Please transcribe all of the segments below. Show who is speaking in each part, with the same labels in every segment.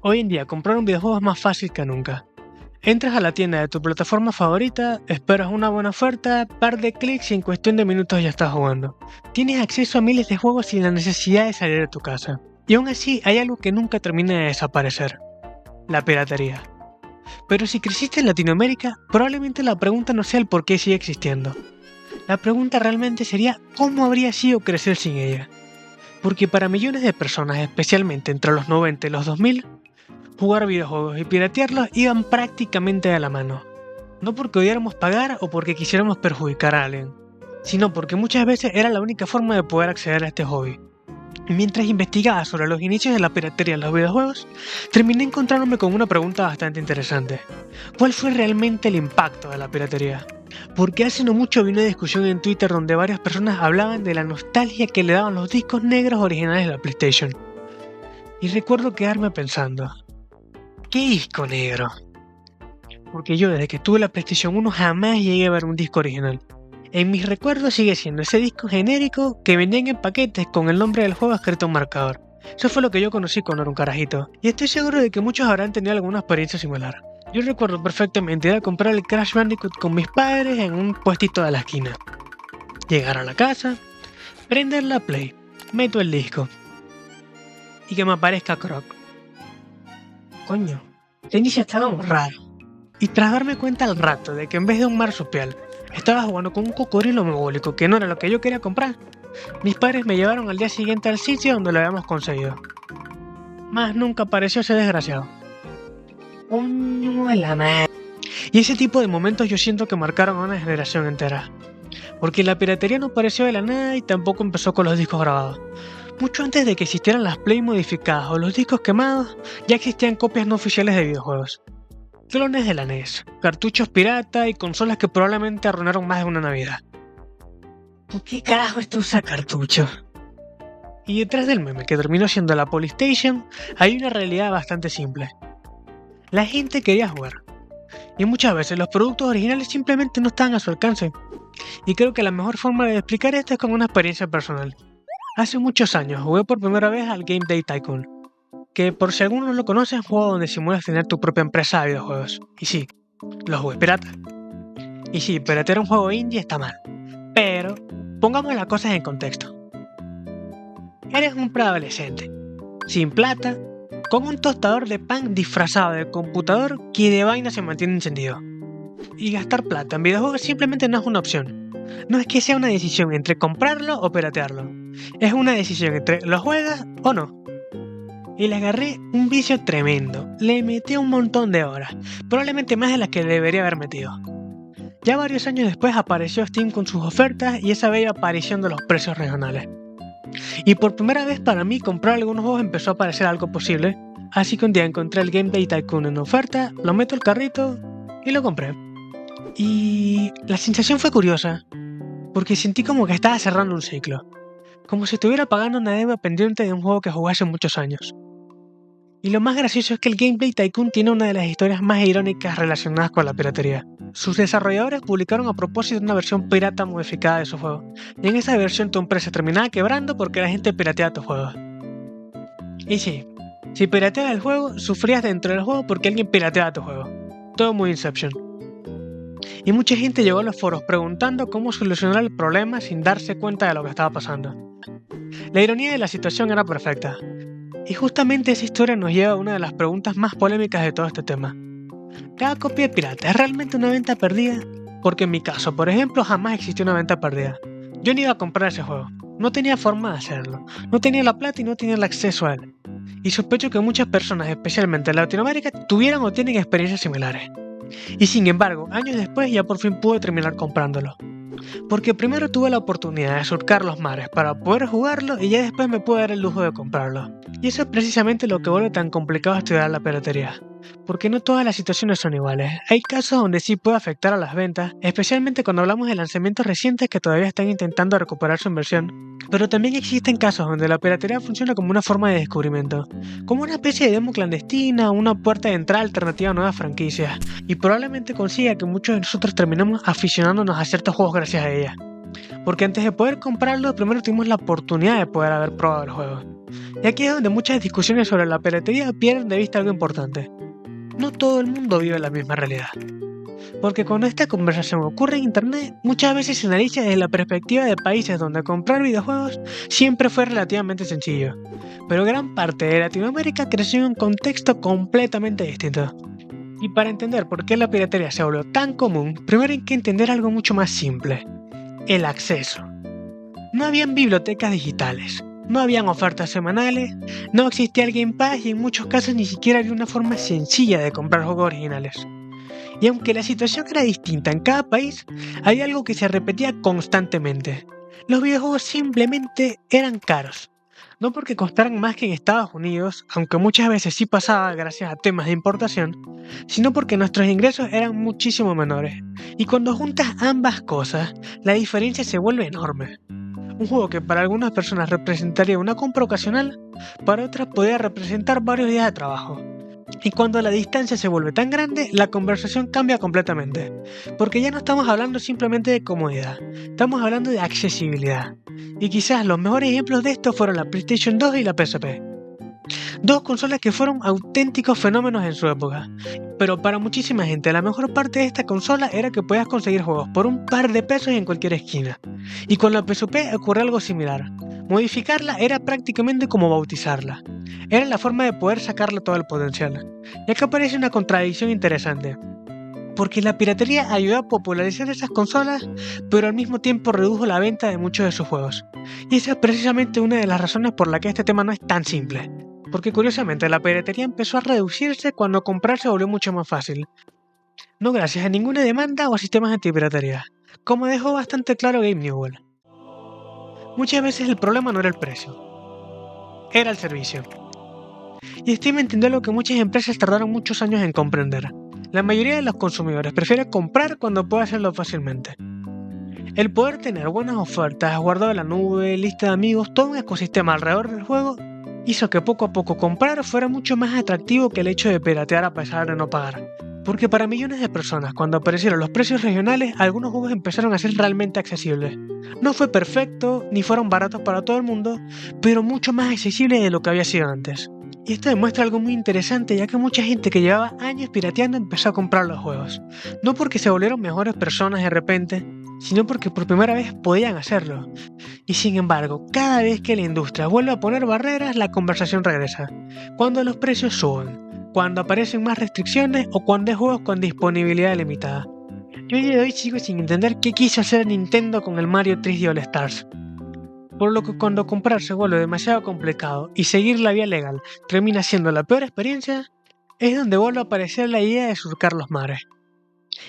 Speaker 1: Hoy en día comprar un videojuego es más fácil que nunca. Entras a la tienda de tu plataforma favorita, esperas una buena oferta, par de clics y en cuestión de minutos ya estás jugando. Tienes acceso a miles de juegos sin la necesidad de salir de tu casa. Y aún así hay algo que nunca termina de desaparecer: la piratería. Pero si creciste en Latinoamérica, probablemente la pregunta no sea el por qué sigue existiendo. La pregunta realmente sería cómo habría sido crecer sin ella. Porque para millones de personas, especialmente entre los 90 y los 2000, jugar videojuegos y piratearlos iban prácticamente de la mano. No porque odiáramos pagar o porque quisiéramos perjudicar a alguien, sino porque muchas veces era la única forma de poder acceder a este hobby. Y mientras investigaba sobre los inicios de la piratería en los videojuegos, terminé encontrándome con una pregunta bastante interesante. ¿Cuál fue realmente el impacto de la piratería? Porque hace no mucho vi una discusión en Twitter donde varias personas hablaban de la nostalgia que le daban los discos negros originales de la PlayStation. Y recuerdo quedarme pensando: ¿qué disco negro? Porque yo desde que tuve la PlayStation 1 jamás llegué a ver un disco original. En mis recuerdos sigue siendo ese disco genérico que vendían en paquetes con el nombre del juego escrito en marcador. Eso fue lo que yo conocí cuando era un carajito. Y estoy seguro de que muchos habrán tenido alguna experiencia similar. Yo recuerdo perfectamente ir a comprar el Crash Bandicoot con mis padres en un puestito de la esquina. Llegar a la casa, prender la Play, meto el disco y que me aparezca Croc. Coño, el inicio estaba muy raro. Y tras darme cuenta al rato de que en vez de un marsupial, estaba jugando con un cocodrilo mogólico que no era lo que yo quería comprar, mis padres me llevaron al día siguiente al sitio donde lo habíamos conseguido. Más nunca apareció ese desgraciado. Coño de la madre. Y ese tipo de momentos yo siento que marcaron a una generación entera. Porque la piratería no apareció de la nada y tampoco empezó con los discos grabados. Mucho antes de que existieran las Play modificadas o los discos quemados, ya existían copias no oficiales de videojuegos. Clones de la NES, cartuchos pirata y consolas que probablemente arruinaron más de una Navidad. ¿Por qué carajo esto usa cartuchos? Y detrás del meme que terminó siendo la Polystation, hay una realidad bastante simple. La gente quería jugar. Y muchas veces los productos originales simplemente no estaban a su alcance. Y creo que la mejor forma de explicar esto es con una experiencia personal. Hace muchos años jugué por primera vez al Game Day Tycoon, que por si alguno no lo conoce es un juego donde simulas tener tu propia empresa de videojuegos. Y sí, lo jugué pirata. Y sí, piratear un juego indie está mal. Pero pongamos las cosas en contexto. Eres un preadolescente, sin plata, con un tostador de pan disfrazado de computador que de vaina se mantiene encendido. Y gastar plata en videojuegos simplemente no es una opción. No es que sea una decisión entre comprarlo o piratearlo. Es una decisión entre lo juegas o no. Y le agarré un vicio tremendo. Le metí un montón de horas, probablemente más de las que debería haber metido. Ya varios años después apareció Steam con sus ofertas y esa bella aparición de los precios regionales. Y por primera vez para mí comprar algunos juegos empezó a parecer algo posible, así que un día encontré el Game Day Tycoon en oferta, lo meto al carrito y lo compré. Y la sensación fue curiosa, porque sentí como que estaba cerrando un ciclo, como si estuviera pagando una deuda pendiente de un juego que jugué hace muchos años. Y lo más gracioso es que el Gameplay Tycoon tiene una de las historias más irónicas relacionadas con la piratería. Sus desarrolladores publicaron a propósito una versión pirata modificada de su juego, y en esa versión tu empresa terminaba quebrando porque la gente pirateaba tus juegos. Y sí, si pirateabas el juego, sufrías dentro del juego porque alguien pirateaba tu juego. Todo muy Inception. Y mucha gente llegó a los foros preguntando cómo solucionar el problema sin darse cuenta de lo que estaba pasando. La ironía de la situación era perfecta. Y justamente esa historia nos lleva a una de las preguntas más polémicas de todo este tema. ¿Cada copia pirata es realmente una venta perdida? Porque en mi caso, por ejemplo, jamás existió una venta perdida. Yo no iba a comprar ese juego, no tenía forma de hacerlo, no tenía la plata y no tenía el acceso a él. Y sospecho que muchas personas, especialmente en Latinoamérica, tuvieran o tienen experiencias similares. Y sin embargo, años después ya por fin pude terminar comprándolo. Porque primero tuve la oportunidad de surcar los mares para poder jugarlo y ya después me pude dar el lujo de comprarlo. Y eso es precisamente lo que vuelve tan complicado estudiar la piratería. Porque no todas las situaciones son iguales. Hay casos donde sí puede afectar a las ventas, especialmente cuando hablamos de lanzamientos recientes que todavía están intentando recuperar su inversión. Pero también existen casos donde la piratería funciona como una forma de descubrimiento, como una especie de demo clandestina o una puerta de entrada alternativa a nuevas franquicias, y probablemente consiga que muchos de nosotros terminemos aficionándonos a ciertos juegos gracias a ella. Porque antes de poder comprarlo, primero tuvimos la oportunidad de poder haber probado el juego. Y aquí es donde muchas discusiones sobre la piratería pierden de vista algo importante. No todo el mundo vive la misma realidad. Porque cuando esta conversación ocurre en internet, muchas veces se analiza desde la perspectiva de países donde comprar videojuegos siempre fue relativamente sencillo. Pero gran parte de Latinoamérica creció en un contexto completamente distinto. Y para entender por qué la piratería se volvió tan común, primero hay que entender algo mucho más simple: el acceso. No habían bibliotecas digitales, no habían ofertas semanales, no existía el Game Pass y en muchos casos ni siquiera había una forma sencilla de comprar juegos originales. Y aunque la situación era distinta en cada país, había algo que se repetía constantemente: los videojuegos simplemente eran caros. No porque costaran más que en Estados Unidos, aunque muchas veces sí pasaba gracias a temas de importación, sino porque nuestros ingresos eran muchísimo menores. Y cuando juntas ambas cosas, la diferencia se vuelve enorme. Un juego que para algunas personas representaría una compra ocasional, para otras podría representar varios días de trabajo. Y cuando la distancia se vuelve tan grande, la conversación cambia completamente, porque ya no estamos hablando simplemente de comodidad, estamos hablando de accesibilidad. Y quizás los mejores ejemplos de esto fueron la PlayStation 2 y la PSP. Dos consolas que fueron auténticos fenómenos en su época. Pero para muchísima gente, la mejor parte de esta consola era que podías conseguir juegos por un par de pesos en cualquier esquina. Y con la PSP ocurrió algo similar. Modificarla era prácticamente como bautizarla. Era la forma de poder sacarle todo el potencial. Y acá aparece una contradicción interesante. Porque la piratería ayudó a popularizar esas consolas, pero al mismo tiempo redujo la venta de muchos de sus juegos. Y esa es precisamente una de las razones por la que este tema no es tan simple. Porque curiosamente la piratería empezó a reducirse cuando comprar se volvió mucho más fácil. No gracias a ninguna demanda o sistemas antipiratería, como dejó bastante claro Gabe Newell. Muchas veces el problema no era el precio, era el servicio. Y Steam entendió lo que muchas empresas tardaron muchos años en comprender. La mayoría de los consumidores prefiere comprar cuando puede hacerlo fácilmente. El poder tener buenas ofertas, guardado en la nube, lista de amigos, todo un ecosistema alrededor del juego, hizo que poco a poco comprar fuera mucho más atractivo que el hecho de piratear a pesar de no pagar. Porque para millones de personas, cuando aparecieron los precios regionales, algunos juegos empezaron a ser realmente accesibles. No fue perfecto, ni fueron baratos para todo el mundo, pero mucho más accesibles de lo que había sido antes. Y esto demuestra algo muy interesante, ya que mucha gente que llevaba años pirateando empezó a comprar los juegos. No porque se volvieron mejores personas de repente, sino porque por primera vez podían hacerlo. Y sin embargo, cada vez que la industria vuelve a poner barreras, la conversación regresa. Cuando los precios suben, cuando aparecen más restricciones o cuando hay juegos con disponibilidad limitada. Yo hoy de hoy sigo sin entender qué quiso hacer Nintendo con el Mario 3D All Stars. Por lo que cuando comprar se vuelve demasiado complicado y seguir la vía legal termina siendo la peor experiencia, es donde vuelve a aparecer la idea de surcar los mares.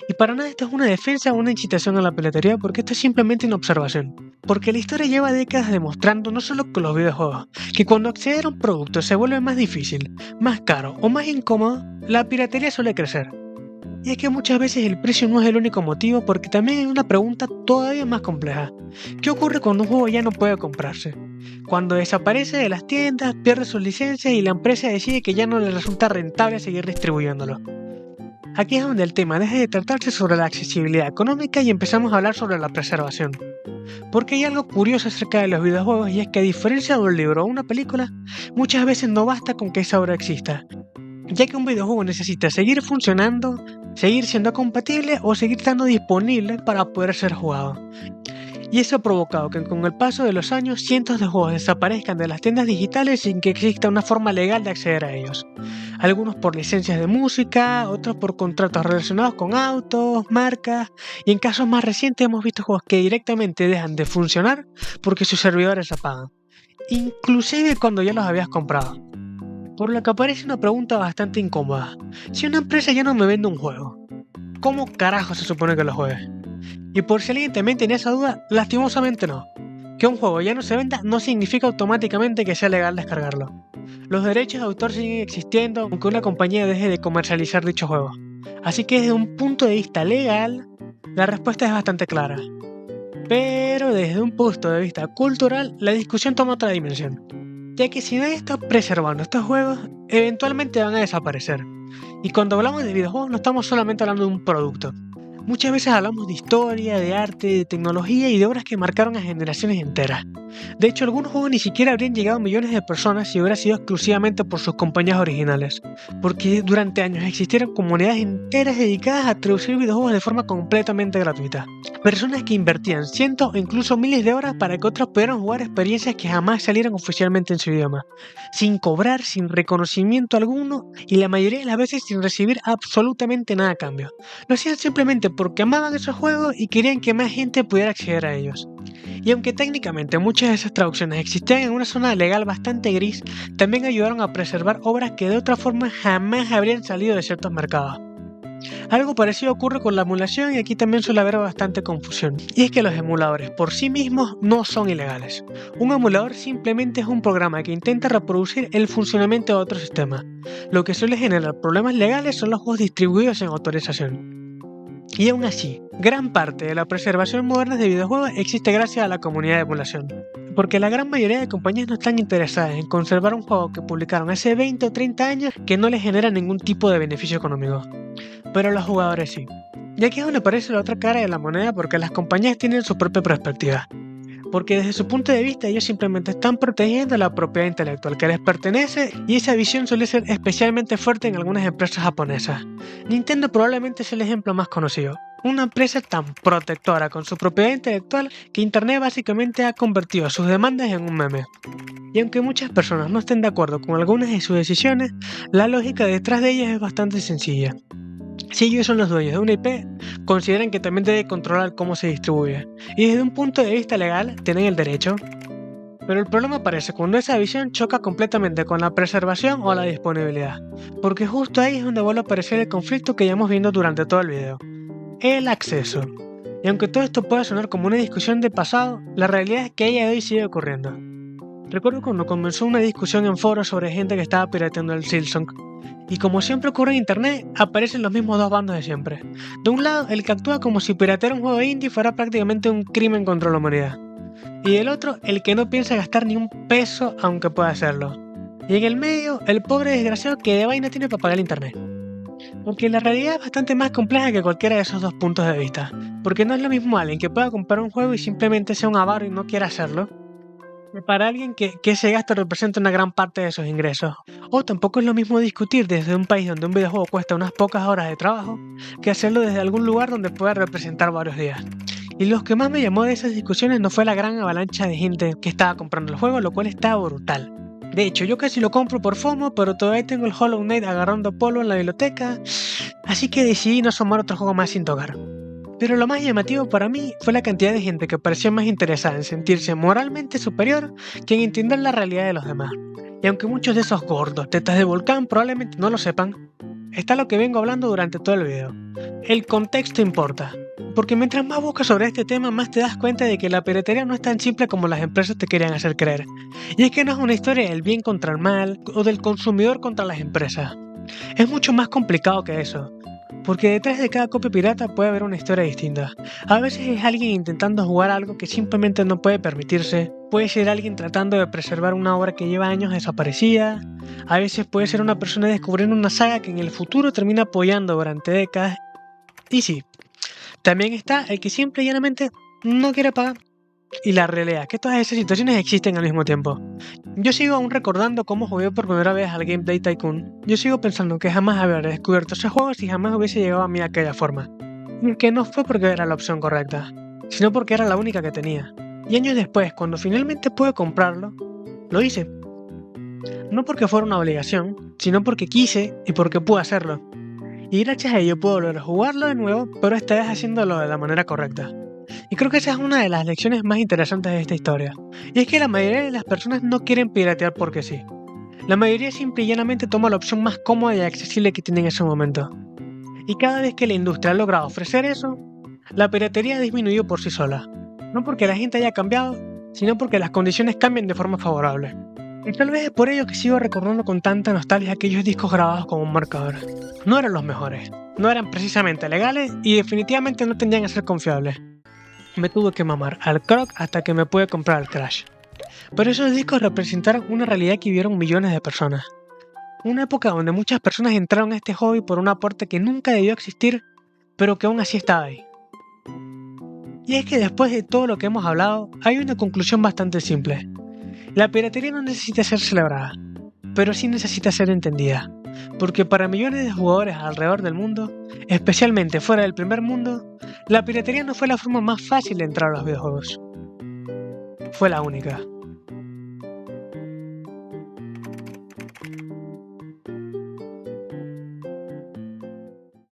Speaker 1: Y para nada esto es una defensa o una incitación a la piratería, porque esto es simplemente una observación. Porque la historia lleva décadas demostrando, no solo con los videojuegos, que cuando acceder a un producto se vuelve más difícil, más caro o más incómodo, la piratería suele crecer. Y es que muchas veces el precio no es el único motivo, porque también hay una pregunta todavía más compleja. ¿Qué ocurre cuando un juego ya no puede comprarse? Cuando desaparece de las tiendas, pierde sus licencias y la empresa decide que ya no le resulta rentable seguir distribuyéndolo. Aquí es donde el tema deja de tratarse sobre la accesibilidad económica y empezamos a hablar sobre la preservación. Porque hay algo curioso acerca de los videojuegos, y es que a diferencia de un libro o una película, muchas veces no basta con que esa obra exista, ya que un videojuego necesita seguir funcionando, seguir siendo compatible o seguir estando disponible para poder ser jugado. Y eso ha provocado que con el paso de los años cientos de juegos desaparezcan de las tiendas digitales sin que exista una forma legal de acceder a ellos. Algunos por licencias de música, otros por contratos relacionados con autos, marcas, y en casos más recientes hemos visto juegos que directamente dejan de funcionar porque sus servidores se apagan, inclusive cuando ya los habías comprado. Por lo que aparece una pregunta bastante incómoda: si una empresa ya no me vende un juego, ¿cómo carajo se supone que lo juegue? Y por si alguien también tenía esa duda, lastimosamente no. Que un juego ya no se venda no significa automáticamente que sea legal descargarlo. Los derechos de autor siguen existiendo aunque una compañía deje de comercializar dicho juego. Así que desde un punto de vista legal, la respuesta es bastante clara. Pero desde un punto de vista cultural, la discusión toma otra dimensión. Ya que si nadie está preservando estos juegos, eventualmente van a desaparecer. Y cuando hablamos de videojuegos no estamos solamente hablando de un producto. Muchas veces hablamos de historia, de arte, de tecnología y de obras que marcaron a generaciones enteras. De hecho, algunos juegos ni siquiera habrían llegado a millones de personas si hubiera sido exclusivamente por sus compañías originales, porque durante años existieron comunidades enteras dedicadas a traducir videojuegos de forma completamente gratuita. Personas que invertían cientos o incluso miles de horas para que otros pudieran jugar experiencias que jamás salieran oficialmente en su idioma, sin cobrar, sin reconocimiento alguno y la mayoría de las veces sin recibir absolutamente nada a cambio. Lo hacían simplemente porque amaban esos juegos y querían que más gente pudiera acceder a ellos. Y aunque técnicamente muchas de esas traducciones existían en una zona legal bastante gris, también ayudaron a preservar obras que de otra forma jamás habrían salido de ciertos mercados. Algo parecido ocurre con la emulación y aquí también suele haber bastante confusión. Y es que los emuladores por sí mismos no son ilegales. Un emulador simplemente es un programa que intenta reproducir el funcionamiento de otro sistema. Lo que suele generar problemas legales son los juegos distribuidos sin autorización. Y aún así, gran parte de la preservación moderna de videojuegos existe gracias a la comunidad de emulación. Porque la gran mayoría de compañías no están interesadas en conservar un juego que publicaron hace 20 o 30 años que no les genera ningún tipo de beneficio económico. Pero los jugadores sí. Y aquí es donde aparece la otra cara de la moneda porque las compañías tienen su propia perspectiva. Porque desde su punto de vista ellos simplemente están protegiendo la propiedad intelectual que les pertenece y esa visión suele ser especialmente fuerte en algunas empresas japonesas. Nintendo probablemente es el ejemplo más conocido. Una empresa tan protectora con su propiedad intelectual que Internet básicamente ha convertido sus demandas en un meme. Y aunque muchas personas no estén de acuerdo con algunas de sus decisiones, la lógica detrás de ellas es bastante sencilla. Si ellos son los dueños de una IP, consideran que también deben controlar cómo se distribuye, y desde un punto de vista legal tienen el derecho. Pero el problema aparece cuando esa visión choca completamente con la preservación o la disponibilidad, porque justo ahí es donde vuelve a aparecer el conflicto que llevamos viendo durante todo el video. El acceso. Y aunque todo esto pueda sonar como una discusión de pasado, la realidad es que a día de hoy sigue ocurriendo. Recuerdo cuando comenzó una discusión en foros sobre gente que estaba pirateando el Silksong. Y como siempre ocurre en internet, aparecen los mismos dos bandos de siempre. De un lado, el que actúa como si piratear un juego indie fuera prácticamente un crimen contra la humanidad. Y del otro, el que no piensa gastar ni un peso aunque pueda hacerlo. Y en el medio, el pobre desgraciado que de vaina tiene para pagar el internet. Porque la realidad es bastante más compleja que cualquiera de esos dos puntos de vista. Porque no es lo mismo alguien que pueda comprar un juego y simplemente sea un avaro y no quiera hacerlo, para alguien que ese gasto representa una gran parte de sus ingresos. O tampoco es lo mismo discutir desde un país donde un videojuego cuesta unas pocas horas de trabajo que hacerlo desde algún lugar donde pueda representar varios días. Y lo que más me llamó de esas discusiones no fue la gran avalancha de gente que estaba comprando el juego, lo cual estaba brutal. De hecho, yo casi lo compro por FOMO, pero todavía tengo el Hollow Knight agarrando polvo en la biblioteca, así que decidí no sumar otro juego más sin tocar. Pero lo más llamativo para mí fue la cantidad de gente que pareció más interesada en sentirse moralmente superior que en entender la realidad de los demás. Y aunque muchos de esos gordos tetas de volcán probablemente no lo sepan, está lo que vengo hablando durante todo el video. El contexto importa, porque mientras más buscas sobre este tema más te das cuenta de que la piratería no es tan simple como las empresas te querían hacer creer. Y es que no es una historia del bien contra el mal o del consumidor contra las empresas. Es mucho más complicado que eso. Porque detrás de cada copia pirata puede haber una historia distinta. A veces es alguien intentando jugar algo que simplemente no puede permitirse. Puede ser alguien tratando de preservar una obra que lleva años desaparecida. A veces puede ser una persona descubriendo una saga que en el futuro termina apoyando durante décadas. Y sí, también está el que simple y llanamente no quiere pagar. Y la realidad es que todas esas situaciones existen al mismo tiempo. Yo sigo aún recordando cómo jugué por primera vez al Gameplay Tycoon. Yo sigo pensando que jamás habría descubierto ese juego si jamás hubiese llegado a mí de aquella forma. Y que no fue porque era la opción correcta, sino porque era la única que tenía. Y años después, cuando finalmente pude comprarlo, lo hice. No porque fuera una obligación, sino porque quise y porque pude hacerlo. Y gracias a ello puedo volver a jugarlo de nuevo, pero esta vez haciéndolo de la manera correcta. Y creo que esa es una de las lecciones más interesantes de esta historia. Y es que la mayoría de las personas no quieren piratear porque sí. La mayoría simple y llanamente toma la opción más cómoda y accesible que tiene en ese momento. Y cada vez que la industria ha logrado ofrecer eso, la piratería ha disminuido por sí sola. No porque la gente haya cambiado, sino porque las condiciones cambian de forma favorable. Y tal vez es por ello que sigo recordando con tanta nostalgia aquellos discos grabados con un marcador. No eran los mejores, no eran precisamente legales y definitivamente no tendían a ser confiables. Me tuve que mamar al Croc hasta que me pude comprar el Crash. Pero esos discos representaron una realidad que vivieron millones de personas. Una época donde muchas personas entraron a este hobby por una puerta que nunca debió existir, pero que aún así está ahí. Y es que después de todo lo que hemos hablado, hay una conclusión bastante simple. La piratería no necesita ser celebrada, pero sí necesita ser entendida, porque para millones de jugadores alrededor del mundo, especialmente fuera del primer mundo, la piratería no fue la forma más fácil de entrar a los videojuegos. Fue la única.